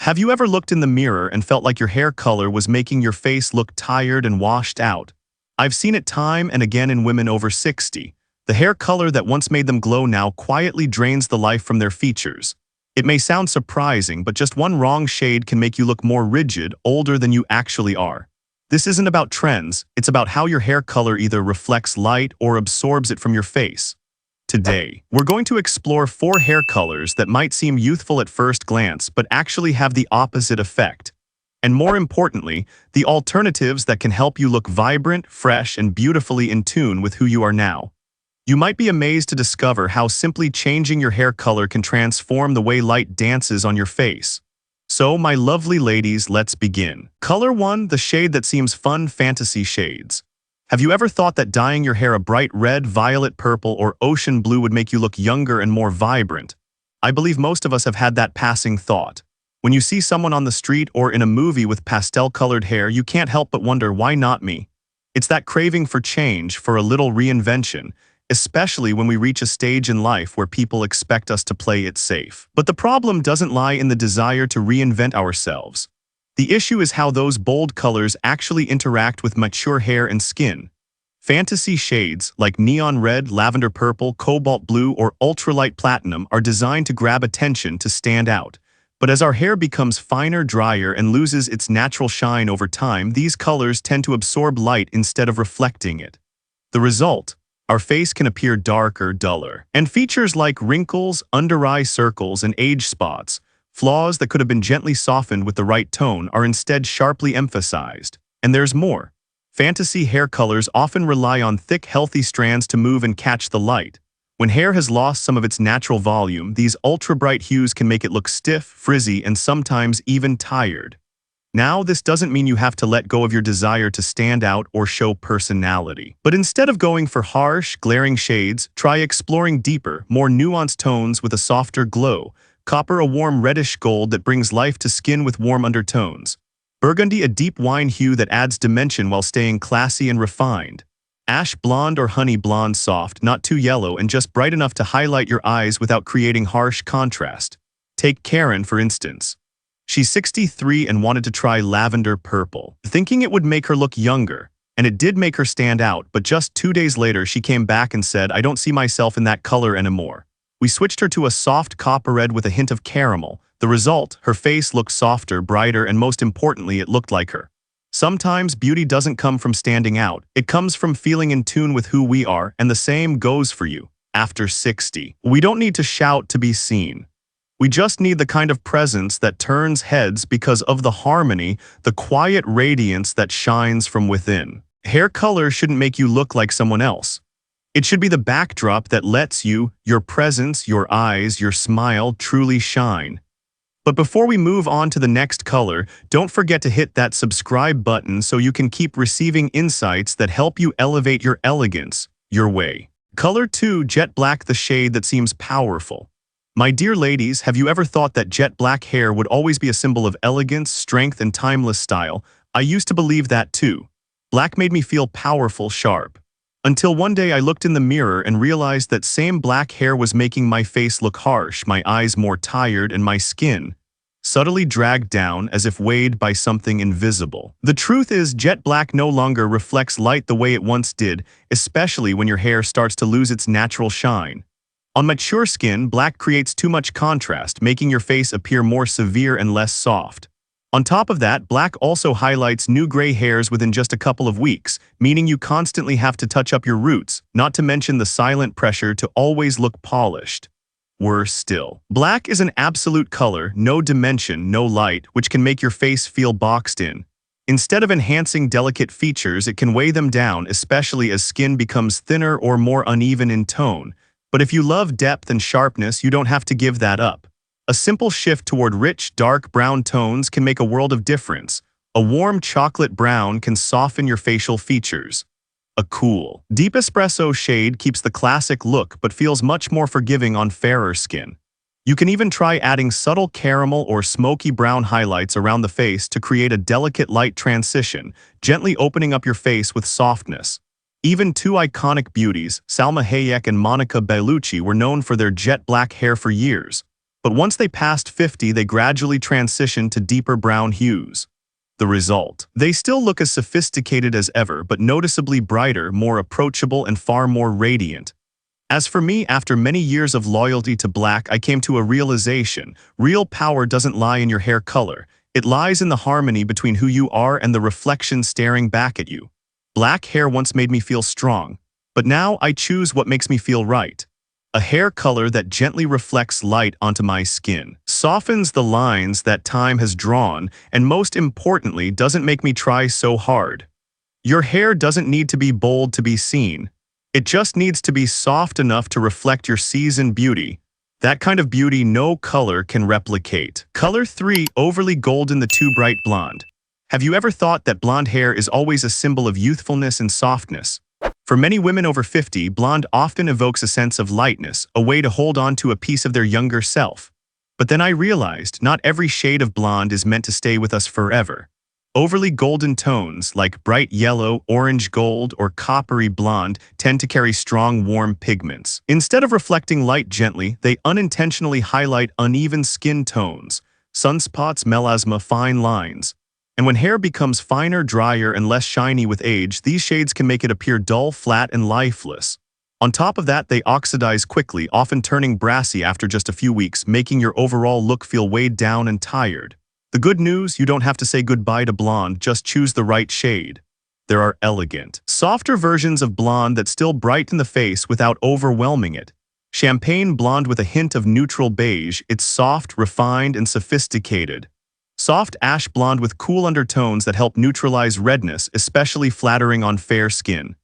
Have you ever looked in the mirror and felt like your hair color was making your face look tired and washed out? I've seen it time and again in women over 60. The hair color that once made them glow now quietly drains the life from their features. It may sound surprising, but just one wrong shade can make you look more rigid, older than you actually are. This isn't about trends, it's about how your hair color either reflects light or absorbs it from your face. Today, we're going to explore 4 hair colors that might seem youthful at first glance but actually have the opposite effect. And more importantly, the alternatives that can help you look vibrant, fresh, and beautifully in tune with who you are now. You might be amazed to discover how simply changing your hair color can transform the way light dances on your face. So, my lovely ladies, let's begin. Color 1, the shade that seems fun, fantasy shades. Have you ever thought that dyeing your hair a bright red, violet purple, or ocean blue would make you look younger and more vibrant? I believe most of us have had that passing thought. When you see someone on the street or in a movie with pastel-colored hair, you can't help but wonder, why not me? It's that craving for change, for a little reinvention, especially when we reach a stage in life where people expect us to play it safe. But the problem doesn't lie in the desire to reinvent ourselves. The issue is how those bold colors actually interact with mature hair and skin. Fantasy shades like neon red, lavender purple, cobalt blue, or ultralight platinum are designed to grab attention, to stand out. But as our hair becomes finer, drier, and loses its natural shine over time, these colors tend to absorb light instead of reflecting it. The result? Our face can appear darker, duller, and features like wrinkles, under-eye circles, and age spots, flaws that could have been gently softened with the right tone, are instead sharply emphasized. And there's more. Fantasy hair colors often rely on thick, healthy strands to move and catch the light. When hair has lost some of its natural volume, these ultra-bright hues can make it look stiff, frizzy, and sometimes even tired. Now, this doesn't mean you have to let go of your desire to stand out or show personality. But instead of going for harsh, glaring shades, try exploring deeper, more nuanced tones with a softer glow. Copper, a warm reddish gold that brings life to skin with warm undertones. Burgundy, a deep wine hue that adds dimension while staying classy and refined. Ash blonde or honey blonde, soft, not too yellow, and just bright enough to highlight your eyes without creating harsh contrast. Take Karen, for instance. She's 63 and wanted to try lavender purple, thinking it would make her look younger. And it did make her stand out, but just 2 days later she came back and said, "I don't see myself in that color anymore." We switched her to a soft copper red with a hint of caramel. The result? Her face looked softer, brighter, and most importantly, it looked like her. Sometimes beauty doesn't come from standing out. It comes from feeling in tune with who we are, and the same goes for you. After 60, we don't need to shout to be seen. We just need the kind of presence that turns heads because of the harmony, the quiet radiance that shines from within. Hair color shouldn't make you look like someone else. It should be the backdrop that lets you, your presence, your eyes, your smile truly shine. But before we move on to the next color, don't forget to hit that subscribe button so you can keep receiving insights that help you elevate your elegance, your way. Color 2, jet black, the shade that seems powerful. My dear ladies, have you ever thought that jet black hair would always be a symbol of elegance, strength, and timeless style? I used to believe that too. Black made me feel powerful, sharp. Until one day I looked in the mirror and realized that same black hair was making my face look harsh, my eyes more tired, and my skin subtly dragged down as if weighed by something invisible. The truth is, jet black no longer reflects light the way it once did, especially when your hair starts to lose its natural shine. On mature skin, black creates too much contrast, making your face appear more severe and less soft. On top of that, black also highlights new gray hairs within just a couple of weeks, meaning you constantly have to touch up your roots, not to mention the silent pressure to always look polished. Worse still, black is an absolute color, no dimension, no light, which can make your face feel boxed in. Instead of enhancing delicate features, it can weigh them down, especially as skin becomes thinner or more uneven in tone. But if you love depth and sharpness, you don't have to give that up. A simple shift toward rich, dark brown tones can make a world of difference. A warm chocolate brown can soften your facial features. A cool, deep espresso shade keeps the classic look but feels much more forgiving on fairer skin. You can even try adding subtle caramel or smoky brown highlights around the face to create a delicate light transition, gently opening up your face with softness. Even 2 iconic beauties, Salma Hayek and Monica Bellucci, were known for their jet black hair for years. but once they passed 50, they gradually transitioned to deeper brown hues. The result: they still look as sophisticated as ever, but noticeably brighter, more approachable, and far more radiant. As for me, after many years of loyalty to black, I came to a realization. Real power doesn't lie in your hair color. It lies in the harmony between who you are and the reflection staring back at you. Black hair once made me feel strong, but now I choose what makes me feel right. A hair color that gently reflects light onto my skin, softens the lines that time has drawn, and most importantly, doesn't make me try so hard. Your hair doesn't need to be bold to be seen. It just needs to be soft enough to reflect your seasoned beauty. That kind of beauty no color can replicate. Color 3, overly golden, the too bright blonde. Have you ever thought that blonde hair is always a symbol of youthfulness and softness? For many women over 50, blonde often evokes a sense of lightness, a way to hold on to a piece of their younger self. But then I realized not every shade of blonde is meant to stay with us forever. Overly golden tones, like bright yellow, orange gold, or coppery blonde, tend to carry strong, warm pigments. Instead of reflecting light gently, they unintentionally highlight uneven skin tones, sunspots, melasma, fine lines. And when hair becomes finer, drier, and less shiny with age, these shades can make it appear dull, flat, and lifeless. On top of that, they oxidize quickly, often turning brassy after just a few weeks, making your overall look feel weighed down and tired. The good news: you don't have to say goodbye to blonde, just choose the right shade. There are elegant, softer versions of blonde that still brighten the face without overwhelming it. Champagne blonde with a hint of neutral beige, it's soft, refined, and sophisticated. Soft ash blonde with cool undertones that help neutralize redness, especially flattering on fair skin.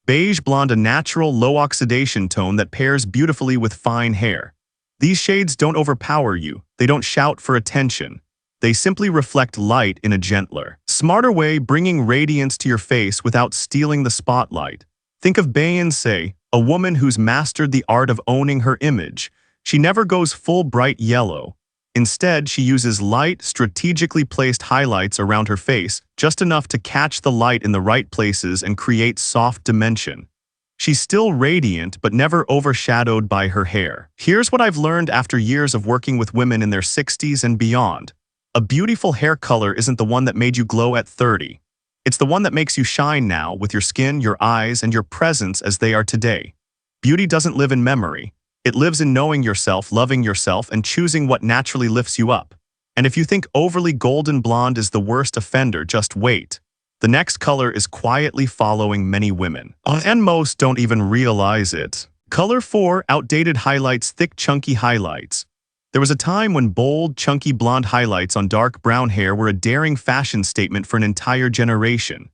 Beige blonde, a natural, low-oxidation tone that pairs beautifully with fine hair. These shades don't overpower you, they don't shout for attention. They simply reflect light in a gentler, smarter way, bringing radiance to your face without stealing the spotlight. Think of Beyoncé, a woman who's mastered the art of owning her image. She never goes full bright yellow. Instead, she uses light, strategically placed highlights around her face, just enough to catch the light in the right places and create soft dimension. She's still radiant, but never overshadowed by her hair. Here's what I've learned after years of working with women in their 60s and beyond. A beautiful hair color isn't the one that made you glow at 30. It's the one that makes you shine now, with your skin, your eyes, and your presence as they are today. Beauty doesn't live in memory. It lives in knowing yourself, loving yourself, and choosing what naturally lifts you up. And if you think overly golden blonde is the worst offender, just wait. The next color is quietly following many women, and most don't even realize it. Color 4, outdated highlights, thick, chunky highlights. There was a time when bold, chunky blonde highlights on dark brown hair were a daring fashion statement for an entire generation.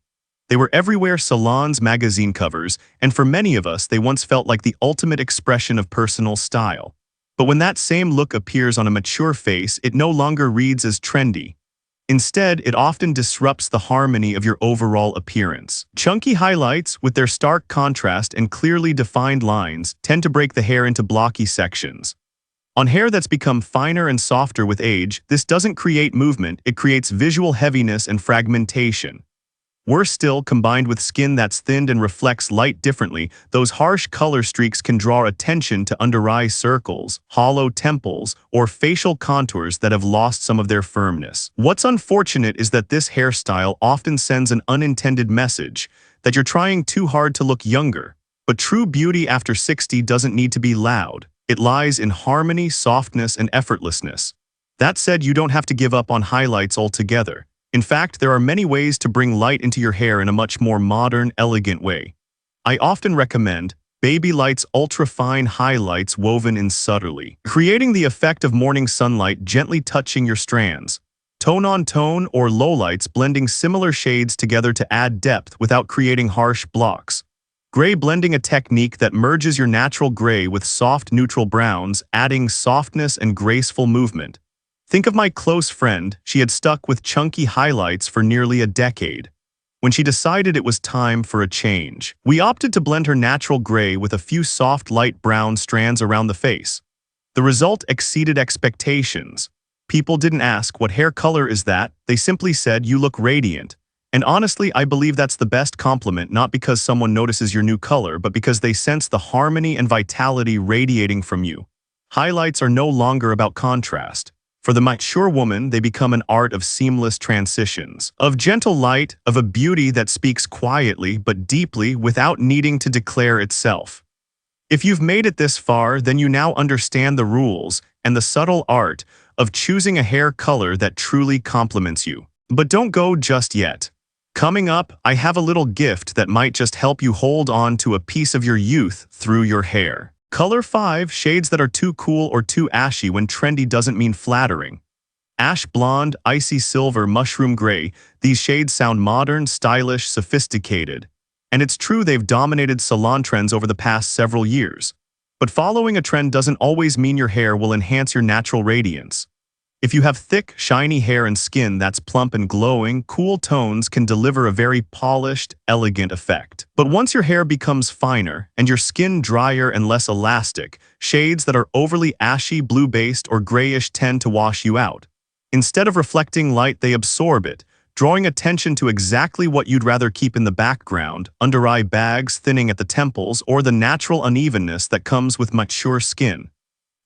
They were everywhere: salons, magazine covers, and for many of us, they once felt like the ultimate expression of personal style. But when that same look appears on a mature face, it no longer reads as trendy. Instead, it often disrupts the harmony of your overall appearance. Chunky highlights, with their stark contrast and clearly defined lines, tend to break the hair into blocky sections. On hair that's become finer and softer with age, this doesn't create movement, it creates visual heaviness and fragmentation. Worse still, combined with skin that's thinned and reflects light differently, those harsh color streaks can draw attention to under-eye circles, hollow temples, or facial contours that have lost some of their firmness. What's unfortunate is that this hairstyle often sends an unintended message that you're trying too hard to look younger. But true beauty after 60 doesn't need to be loud. It lies in harmony, softness, and effortlessness. That said, you don't have to give up on highlights altogether. In fact, there are many ways to bring light into your hair in a much more modern, elegant way. I often recommend Baby Light's ultra-fine highlights woven in subtly, creating the effect of morning sunlight gently touching your strands. Tone-on-tone or lowlights, blending similar shades together to add depth without creating harsh blocks. Gray blending, a technique that merges your natural gray with soft neutral browns, adding softness and graceful movement. Think of my close friend. She had stuck with chunky highlights for nearly a decade. When she decided it was time for a change, we opted to blend her natural gray with a few soft light brown strands around the face. The result exceeded expectations. People didn't ask, "What hair color is that?" They simply said, "You look radiant." And honestly, I believe that's the best compliment, not because someone notices your new color, but because they sense the harmony and vitality radiating from you. Highlights are no longer about contrast. For the mature woman, they become an art of seamless transitions, of gentle light, of a beauty that speaks quietly but deeply without needing to declare itself. If you've made it this far, then you now understand the rules and the subtle art of choosing a hair color that truly complements you. But don't go just yet. Coming up, I have a little gift that might just help you hold on to a piece of your youth through your hair. Color 5, shades that are too cool or too ashy when trendy doesn't mean flattering. Ash blonde, icy silver, mushroom gray, these shades sound modern, stylish, sophisticated. And it's true they've dominated salon trends over the past several years. But following a trend doesn't always mean your hair will enhance your natural radiance. If you have thick, shiny hair and skin that's plump and glowing, cool tones can deliver a very polished, elegant effect. But once your hair becomes finer and your skin drier and less elastic, shades that are overly ashy, blue-based, or grayish tend to wash you out. Instead of reflecting light, they absorb it, drawing attention to exactly what you'd rather keep in the background: under-eye bags, thinning at the temples, or the natural unevenness that comes with mature skin.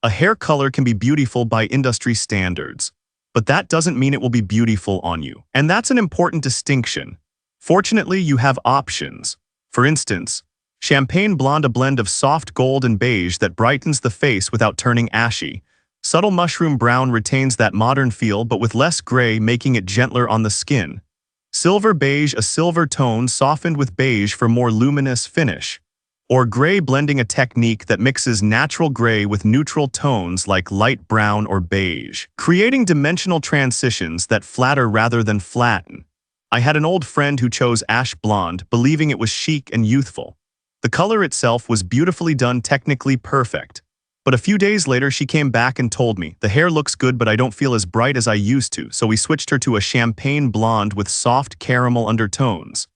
A hair color can be beautiful by industry standards, but that doesn't mean it will be beautiful on you. And that's an important distinction. Fortunately, you have options. For instance, champagne blonde, a blend of soft gold and beige that brightens the face without turning ashy. Subtle mushroom brown retains that modern feel but with less gray, making it gentler on the skin. Silver beige, a silver tone softened with beige for more luminous finish. Or gray, blending, a technique that mixes natural gray with neutral tones like light brown or beige, creating dimensional transitions that flatter rather than flatten. I had an old friend who chose ash blonde, believing it was chic and youthful. The color itself was beautifully done, technically perfect. But a few days later, she came back and told me, "The hair looks good, but I don't feel as bright as I used to," so we switched her to a champagne blonde with soft caramel undertones.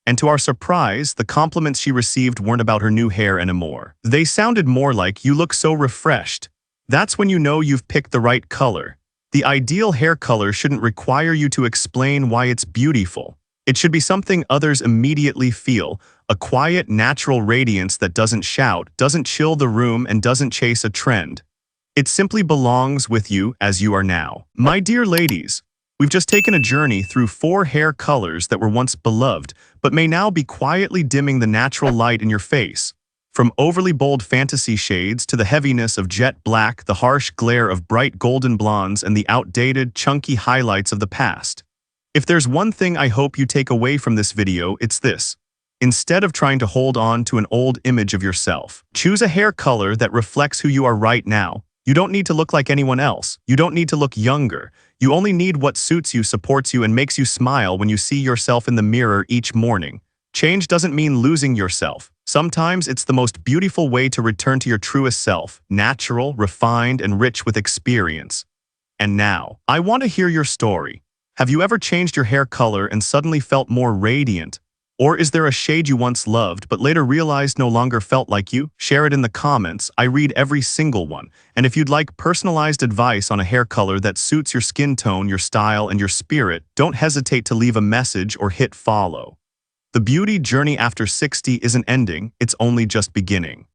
And to our surprise, the compliments she received weren't about her new hair anymore. They sounded more like, "You look so refreshed." That's when you know you've picked the right color. The ideal hair color shouldn't require you to explain why it's beautiful. It should be something others immediately feel, a quiet, natural radiance that doesn't shout, doesn't chill the room, and doesn't chase a trend. It simply belongs with you as you are now. My dear ladies, we've just taken a journey through 4 hair colors that were once beloved, but may now be quietly dimming the natural light in your face. From overly bold fantasy shades to the heaviness of jet black, the harsh glare of bright golden blondes, and the outdated, chunky highlights of the past. If there's one thing I hope you take away from this video, it's this. Instead of trying to hold on to an old image of yourself, choose a hair color that reflects who you are right now. You don't need to look like anyone else. You don't need to look younger. You only need what suits you, supports you, and makes you smile when you see yourself in the mirror each morning. Change doesn't mean losing yourself. Sometimes it's the most beautiful way to return to your truest self, natural, refined, and rich with experience. And now, I want to hear your story. Have you ever changed your hair color and suddenly felt more radiant? Or is there a shade you once loved but later realized no longer felt like you? Share it in the comments. I read every single one. And if you'd like personalized advice on a hair color that suits your skin tone, your style, and your spirit, don't hesitate to leave a message or hit follow. The beauty journey after 60 isn't ending, it's only just beginning.